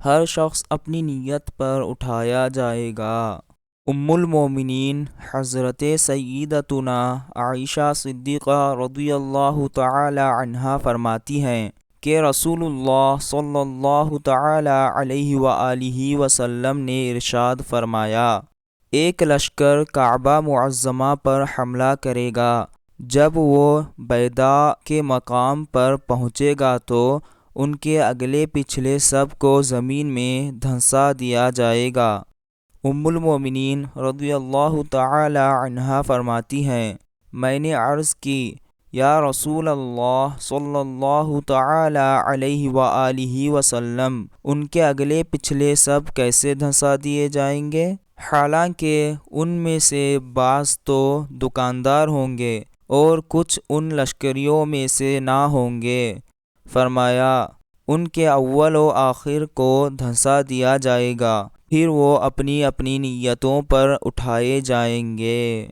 ہر شخص اپنی نیت پر اٹھایا جائے گا۔ ام المومنین حضرت سیدتنا عائشہ صدیقہ رضی اللہ تعالی عنہا فرماتی ہیں کہ رسول اللہ صلی اللہ تعالی علیہ وآلہ وسلم نے ارشاد فرمایا، ایک لشکر کعبہ معظمہ پر حملہ کرے گا، جب وہ بیضاء کے مقام پر پہنچے گا تو ان کے اگلے پچھلے سب کو زمین میں دھنسا دیا جائے گا۔ ام المومنین رضی اللہ تعالی عنہا فرماتی ہیں، میں نے عرض کی، یا رسول اللہ صلی اللہ تعالی علیہ وآلہ وسلم، ان کے اگلے پچھلے سب کیسے دھنسا دیے جائیں گے؟ حالانکہ ان میں سے بعض تو دکاندار ہوں گے اور کچھ ان لشکریوں میں سے نہ ہوں گے۔ فرمایا، ان کے اول و آخر کو دھنسا دیا جائے گا، پھر وہ اپنی اپنی نیتوں پر اٹھائے جائیں گے۔